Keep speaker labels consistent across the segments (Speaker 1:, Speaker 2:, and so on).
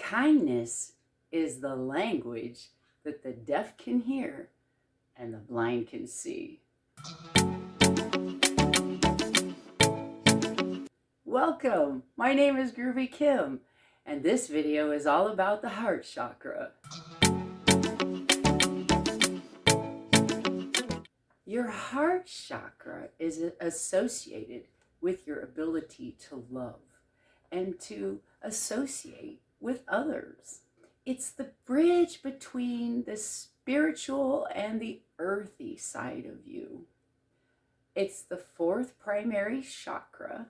Speaker 1: Kindness is the language that the deaf can hear and the blind can see. Welcome! My name is Groovy Kim, and this video is all about the heart chakra. Your heart chakra is associated with your ability to love and to associate with others. It's the bridge between the spiritual and the earthy side of you. It's the fourth primary chakra,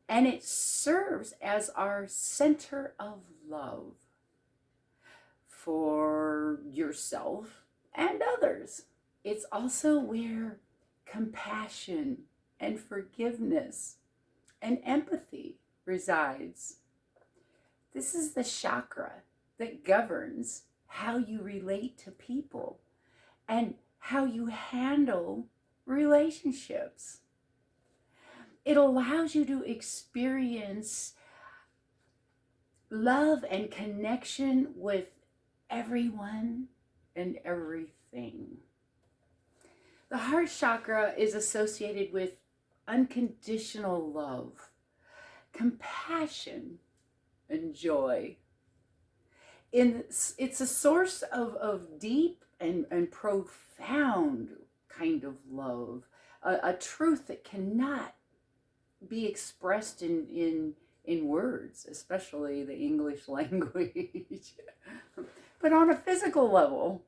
Speaker 1: and it serves as our center of love for yourself and others. It's also where compassion and forgiveness and empathy resides. This is the chakra that governs how you relate to people and how you handle relationships. It allows you to experience love and connection with everyone and everything. The heart chakra is associated with unconditional love, compassion, and joy. It's a source of deep and profound kind of love, a truth that cannot be expressed in words, especially the English language. But on a physical level,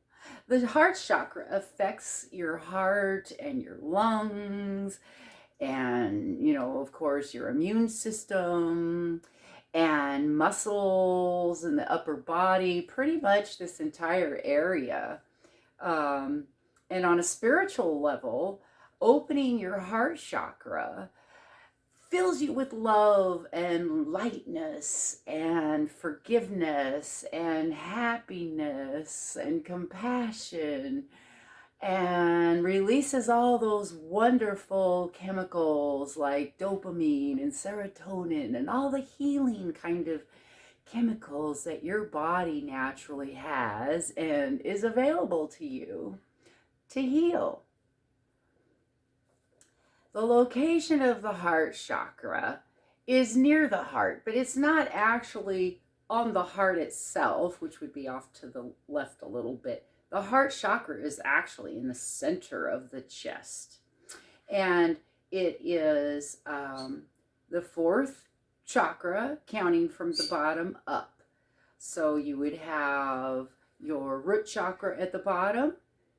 Speaker 1: the heart chakra affects your heart and your lungs and, of course, your immune system and muscles in the upper body, pretty much this entire area. And on a spiritual level, opening your heart chakra fills you with love and lightness and forgiveness and happiness and compassion, and releases all those wonderful chemicals like dopamine and serotonin and all the healing kind of chemicals that your body naturally has and is available to you to heal. The location of the heart chakra is near the heart, but it's not actually on the heart itself, which would be off to the left a little bit. The heart chakra is actually in the center of the chest. And it is the fourth chakra, counting from the bottom up. So you would have your root chakra at the bottom.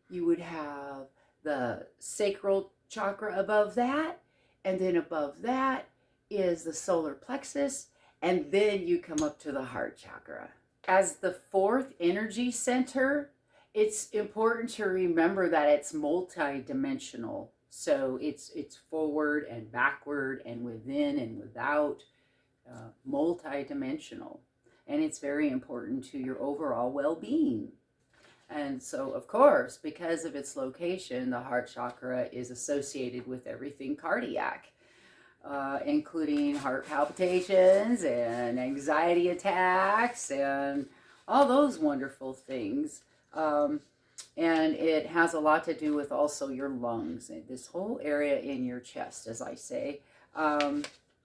Speaker 1: You would have the sacral chakra above that, and then above that is the solar plexus, and then you come up to the heart chakra. As the fourth energy center, it's important to remember that it's multi-dimensional. So it's forward and backward and within and without, multi-dimensional. And it's very important to your overall well-being. And so, of course, because of its location, the heart chakra is associated with everything cardiac, including heart palpitations and anxiety attacks and all those wonderful things. And it has a lot to do with also your lungs and this whole area in your chest, as I say.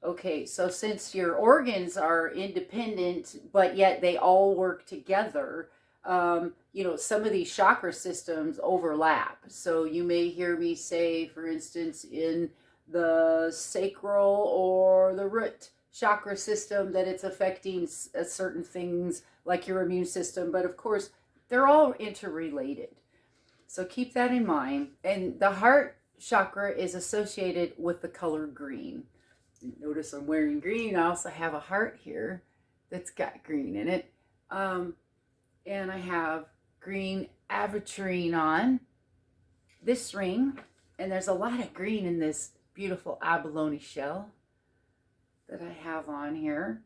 Speaker 1: Okay, so since your organs are independent, but yet they all work together, some of these chakra systems overlap. So you may hear me say, for instance, in the sacral or the root chakra system that it's affecting certain things like your immune system. But of course, they're all interrelated. So keep that in mind. And the heart chakra is associated with the color green. Notice I'm wearing green. I also have a heart here that's got green in it. And I have green aventurine on this ring. And there's a lot of green in this beautiful abalone shell that I have on here,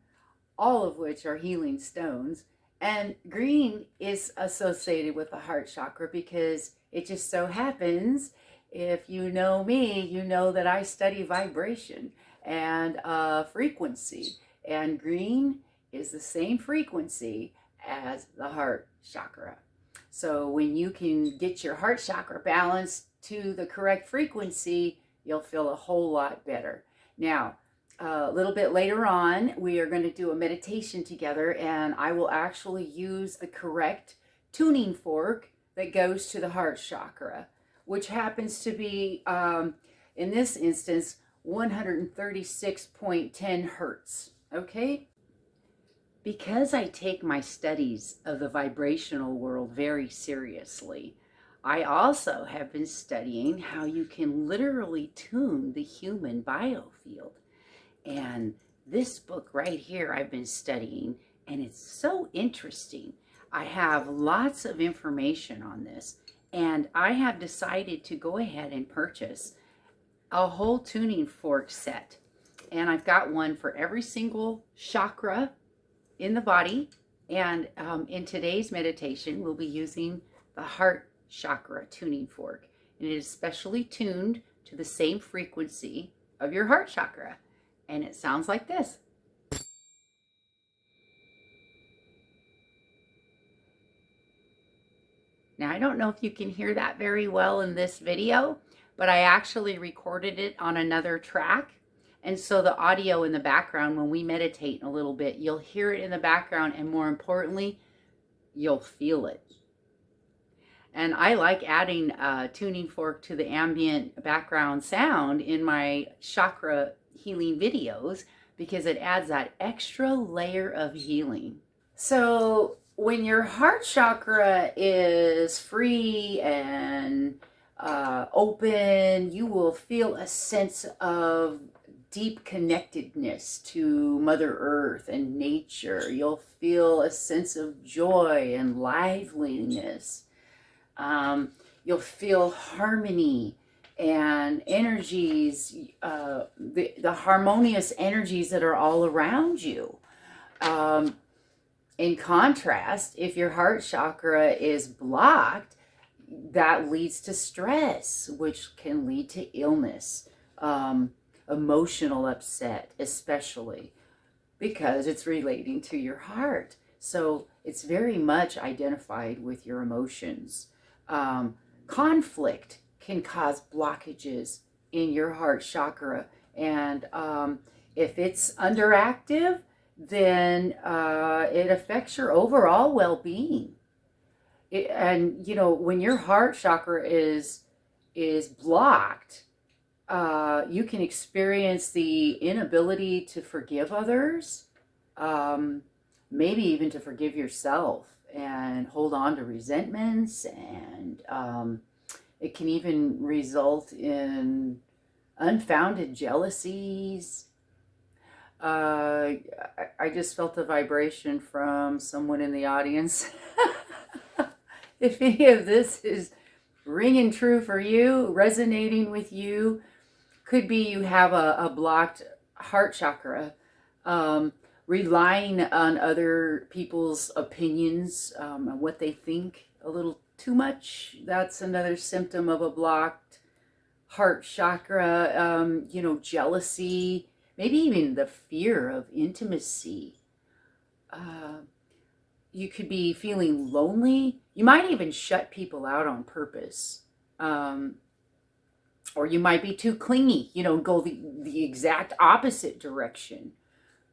Speaker 1: all of which are healing stones. And green is associated with the heart chakra because it just so happens, if you know me, you know that I study vibration and frequency. And green is the same frequency as the heart chakra. So when you can get your heart chakra balanced to the correct frequency, you'll feel a whole lot better. Now, a little bit later on, we are going to do a meditation together, and I will actually use the correct tuning fork that goes to the heart chakra, which happens to be, in this instance, 136.10 hertz. Okay? Because I take my studies of the vibrational world very seriously, I also have been studying how you can literally tune the human biofield. And this book right here I've been studying, and it's so interesting. I have lots of information on this, and I have decided to go ahead and purchase a whole tuning fork set. And I've got one for every single chakra in the body. And in today's meditation, we'll be using the heart chakra tuning fork. And it is specially tuned to the same frequency of your heart chakra. And it sounds like this. Now, I don't know if you can hear that very well in this video, but I actually recorded it on another track. And so the audio in the background, when we meditate in a little bit, you'll hear it in the background, and more importantly, you'll feel it. And I like adding a tuning fork to the ambient background sound in my chakra healing videos because it adds that extra layer of healing. So when your heart chakra is free and open, you will feel a sense of deep connectedness to Mother Earth and nature. You'll feel a sense of joy and liveliness. You'll feel harmony and energies, the harmonious energies that are all around you. In contrast, if your heart chakra is blocked, that leads to stress, which can lead to illness, emotional upset, especially because it's relating to your heart. So it's very much identified with your emotions. Conflict can cause blockages in your heart chakra. And if it's underactive, then it affects your overall well-being. And, you know, when your heart chakra is blocked, you can experience the inability to forgive others, maybe even to forgive yourself, and hold on to resentments, and it can even result in unfounded jealousies. I just felt a vibration from someone in the audience. If any of this is ringing true for you, resonating with you, could be you have a blocked heart chakra, relying on other people's opinions and what they think a little too much. That's another symptom of a blocked heart chakra. You know, jealousy, maybe even the fear of intimacy. You could be feeling lonely. You might even shut people out on purpose. Or you might be too clingy, you know, go the exact opposite direction.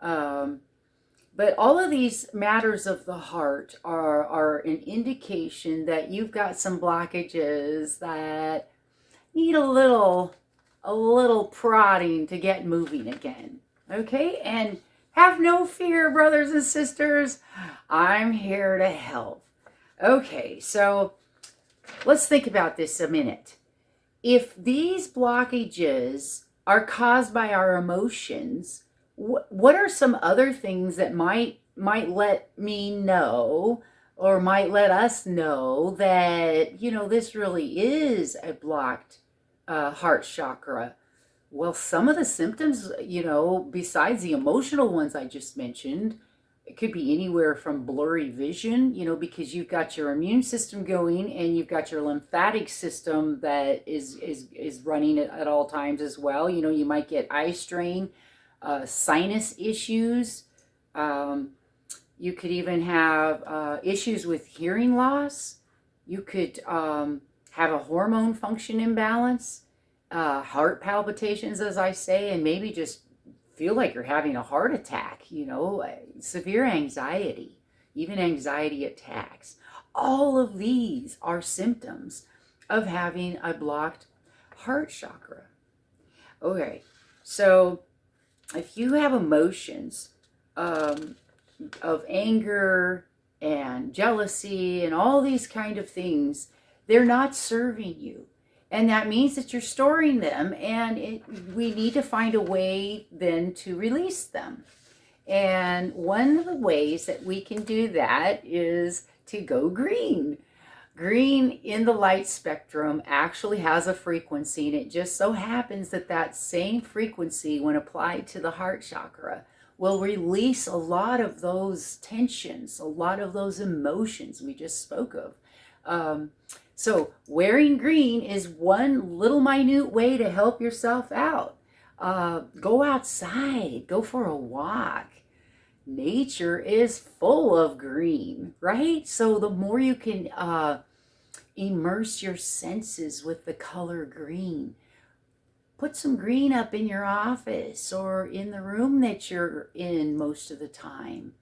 Speaker 1: But all of these matters of the heart are an indication that you've got some blockages that need a little prodding to get moving again. Okay? And have no fear, brothers and sisters. I'm here to help. Okay, so let's think about this a minute. If these blockages are caused by our emotions, what are some other things that might let me know, or might let us know that, you know, this really is a blocked heart chakra? Well, some of the symptoms, you know, besides the emotional ones I just mentioned, it could be anywhere from blurry vision, you know, because you've got your immune system going and you've got your lymphatic system that is running at all times as well. You know, you might get eye strain, sinus issues. You could even have issues with hearing loss. You could have a hormone function imbalance, heart palpitations, as I say, and maybe just feel like you're having a heart attack, severe anxiety, even anxiety attacks. All of these are symptoms of having a blocked heart chakra. Okay, so if you have emotions of anger and jealousy and all these kind of things, they're not serving you. And that means that you're storing them, and we need to find a way then to release them. And one of the ways that we can do that is to go green. Green in the light spectrum actually has a frequency, and it just so happens that that same frequency, when applied to the heart chakra, will release a lot of those tensions, a lot of those emotions we just spoke of. So wearing green is one little minute way to help yourself out. Go outside, go for a walk. Nature is full of green, right? So the more you can immerse your senses with the color green, put some green up in your office or in the room that you're in most of the time.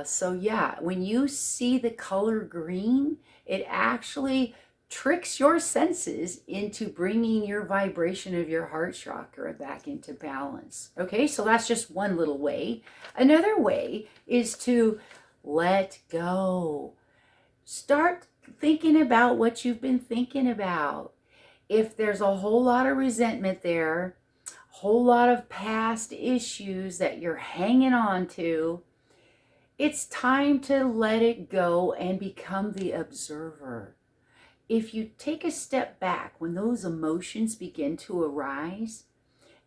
Speaker 1: So yeah, when you see the color green, it actually tricks your senses into bringing your vibration of your heart chakra back into balance. Okay, so that's just one little way. Another way is to let go. Start thinking about what you've been thinking about. If there's a whole lot of resentment there, a whole lot of past issues that you're hanging on to, it's time to let it go and become the observer. If you take a step back when those emotions begin to arise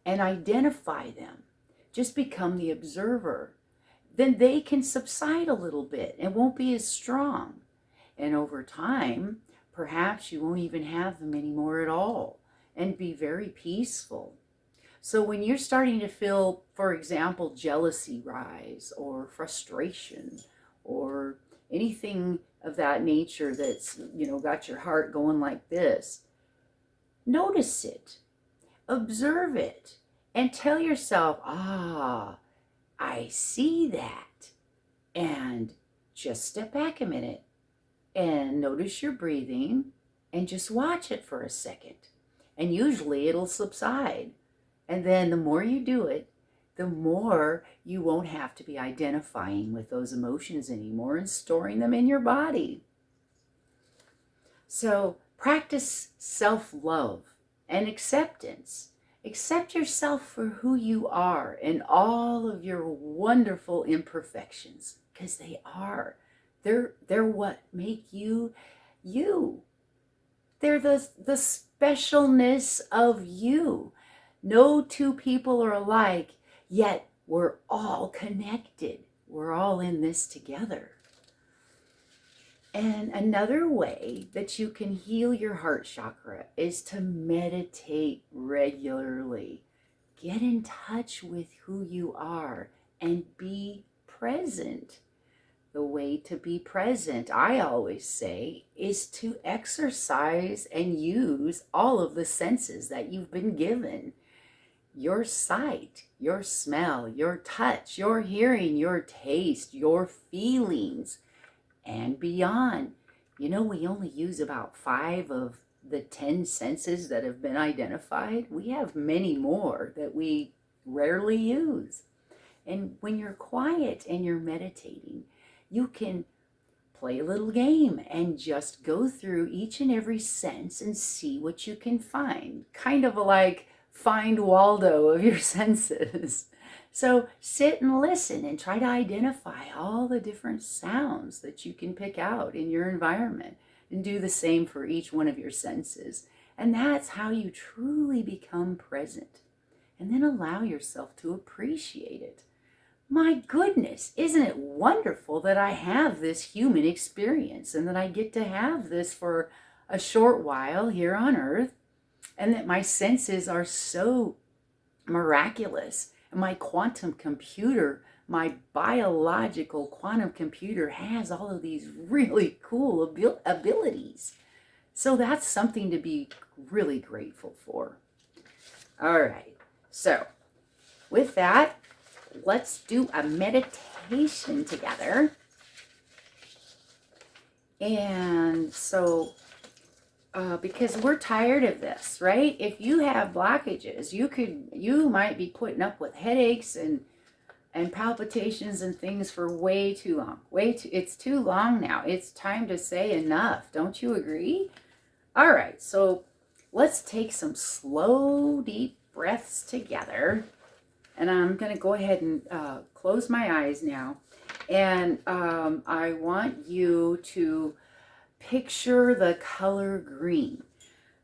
Speaker 1: and identify them, just become the observer, then they can subside a little bit and won't be as strong. And over time, perhaps you won't even have them anymore at all and be very peaceful. So when you're starting to feel, for example, jealousy rise or frustration or anything of that nature that's, got your heart going like this, notice it, observe it, and tell yourself, I see that. And just step back a minute and notice your breathing and just watch it for a second. And usually it'll subside. And then the more you do it, the more you won't have to be identifying with those emotions anymore and storing them in your body. So practice self-love and acceptance. Accept yourself for who you are and all of your wonderful imperfections, because they are. They're what make you you. They're the specialness of you. No two people are alike, yet we're all connected. We're all in this together. And another way that you can heal your heart chakra is to meditate regularly. Get in touch with who you are and be present. The way to be present, I always say, is to exercise and use all of the senses that you've been given. Your sight, your smell, your touch, your hearing, your taste, your feelings, and beyond. We only use about 5 of the 10 senses that have been identified. We have many more that we rarely use. And when you're quiet and you're meditating, you can play a little game and just go through each and every sense and see what you can find. Kind of like Find Waldo of your senses. So sit and listen and try to identify all the different sounds that you can pick out in your environment, and do the same for each one of your senses. And that's how you truly become present. And then allow yourself to appreciate it. My goodness, isn't it wonderful that I have this human experience and that I get to have this for a short while here on earth, and that my senses are so miraculous, and my quantum computer my biological quantum computer has all of these really cool abilities. So that's something to be really grateful for. All right. So with that, let's do a meditation together. And so, because we're tired of this, right? If you have blockages, you might be putting up with headaches and palpitations and things for way too long. It's too long now. It's time to say enough. Don't you agree? All right, so let's take some slow, deep breaths together. And I'm going to go ahead and close my eyes now. And I want you to picture the color green.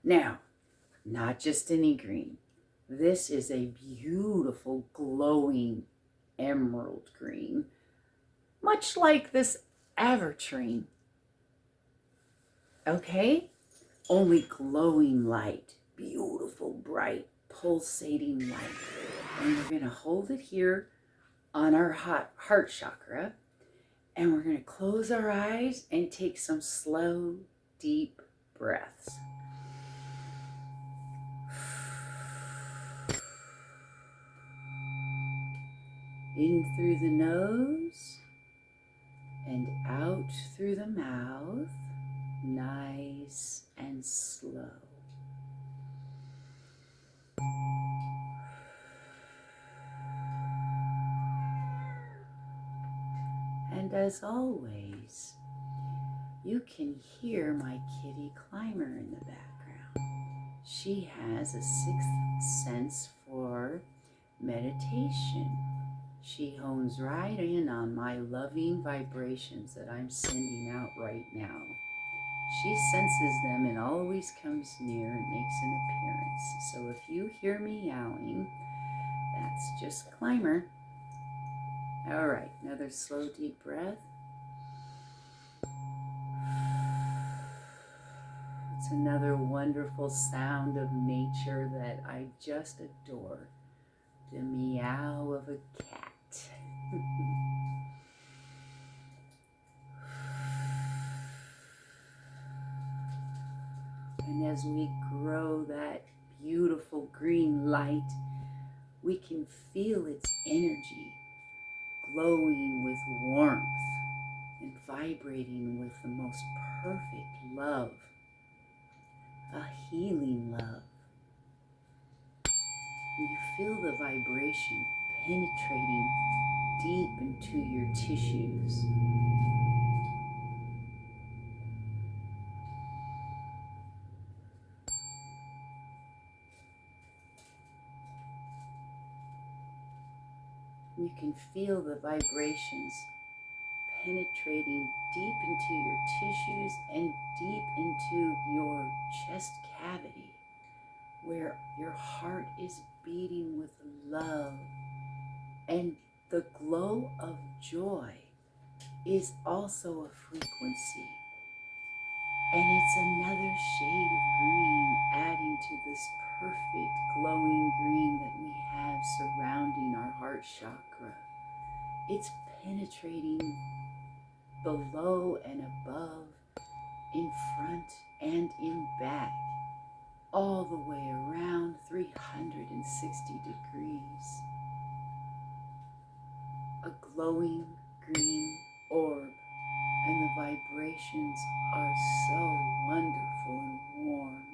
Speaker 1: Now, not just any green. This is a beautiful, glowing emerald green, much like this avertrine. Okay? Only glowing light, beautiful, bright, pulsating light. And we're going to hold it here on our heart chakra. And we're going to close our eyes and take some slow, deep breaths. In through the nose and out through the mouth, nice and slow. And as always, you can hear my kitty Climber in the background. She has a sixth sense for meditation. She hones right in on my loving vibrations that I'm sending out right now. She senses them and always comes near and makes an appearance. So if you hear me yowling, that's just Climber. All right, another slow, deep breath. It's another wonderful sound of nature that I just adore. The meow of a cat. And as we grow that beautiful green light, we can feel its energy glowing with warmth and vibrating with the most perfect love, a healing love. And you feel the vibration penetrating deep into your tissues. You can feel the vibrations penetrating deep into your tissues and deep into your chest cavity, where your heart is beating with love, and the glow of joy is also a frequency. And it's another shade of green adding to this perfect glowing green that we have surrounding our heart chakra. It's penetrating below and above, in front and in back, all the way around 360 degrees. A glowing green orb, and the vibrations are so wonderful and warm.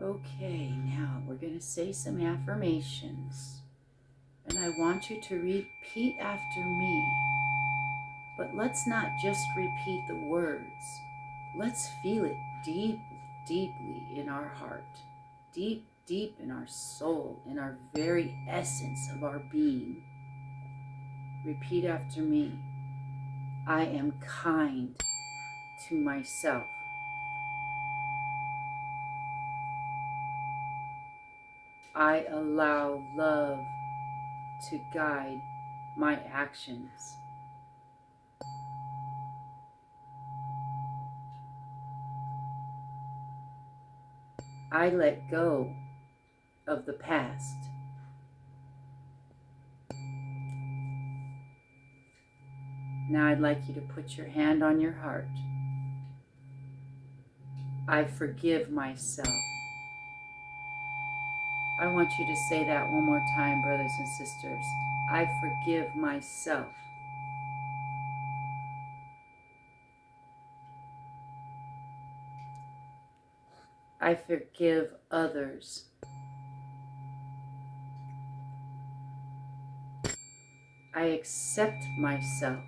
Speaker 1: Okay, now we're going to say some affirmations. And I want you to repeat after me. But let's not just repeat the words. Let's feel it deep, deeply in our heart. Deep, deep in our soul, in our very essence of our being. Repeat after me. I am kind to myself. I allow love to guide my actions. I let go of the past. Now I'd like you to put your hand on your heart. I forgive myself. I want you to say that one more time, brothers and sisters. I forgive myself. I forgive others. I accept myself.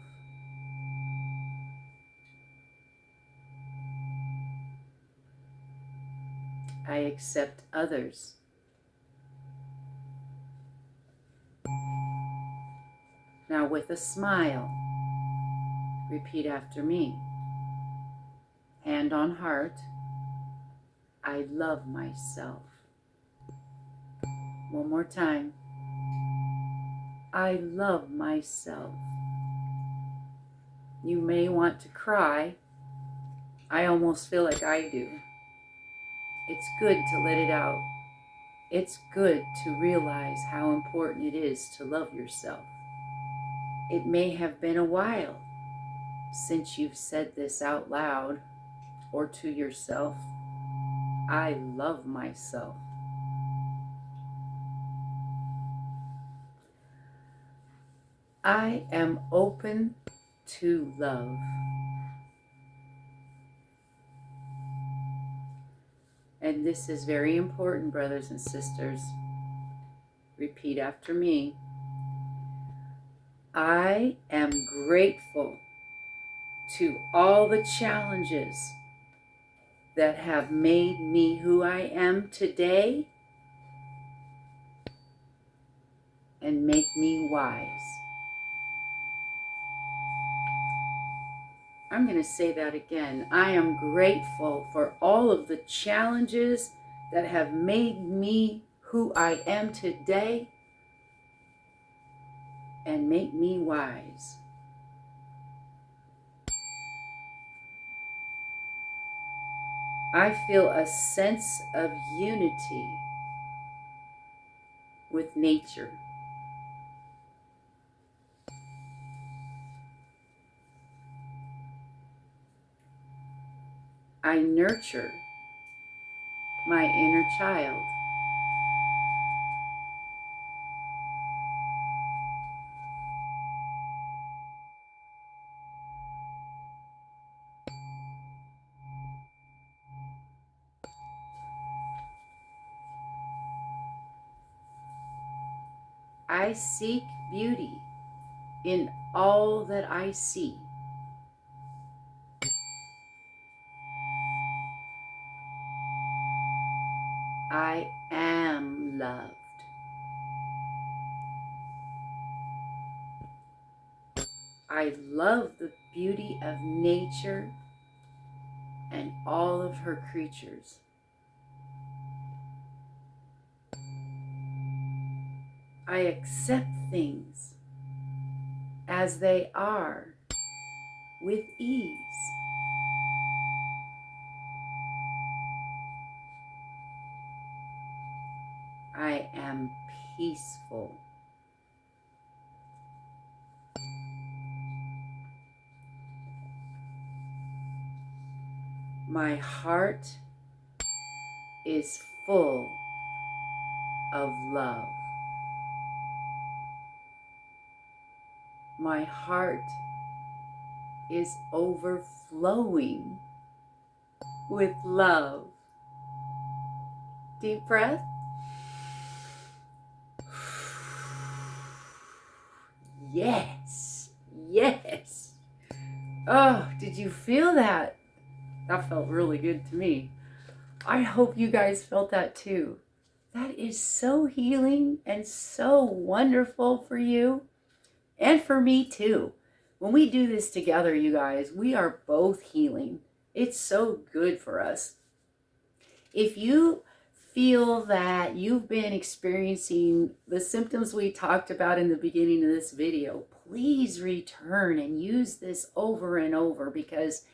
Speaker 1: I accept others. Now with a smile, repeat after me. Hand on heart. I love myself. One more time. I love myself. You may want to cry. I almost feel like I do. It's good to let it out. It's good to realize how important it is to love yourself. It may have been a while since you've said this out loud or to yourself. I love myself. I am open to love. And this is very important, brothers and sisters. Repeat after me. I am grateful to all the challenges that have made me who I am today and make me wise. I'm going to say that again. I am grateful for all of the challenges that have made me who I am today and make me wise. I feel a sense of unity with nature. I nurture my inner child. I seek beauty in all that I see. I am loved. I love the beauty of nature and all of her creatures. I accept things as they are with ease. I am peaceful. My heart is full of love. My heart is overflowing with love. Deep breath. Yes, yes. Oh, did you feel that? That felt really good to me. I hope you guys felt that too. That is so healing and so wonderful for you and for me too. When we do this together, you guys, we are both healing. It's so good for us. If you feel that you've been experiencing the symptoms we talked about in the beginning of this video, please return and use this over and over, because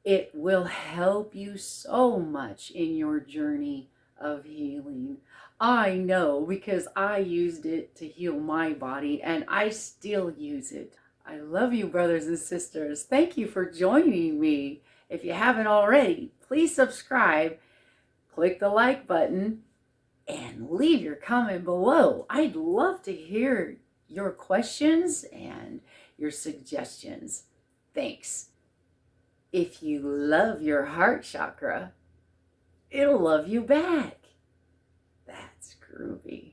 Speaker 1: it will help you so much in your journey of healing. I know, because I used it to heal my body and I still use it. I love you, brothers and sisters. Thank you for joining me. If you haven't already, please subscribe, click the like button, and leave your comment below. I'd love to hear your questions and your suggestions. Thanks. If you love your heart chakra, it'll love you back. That's groovy.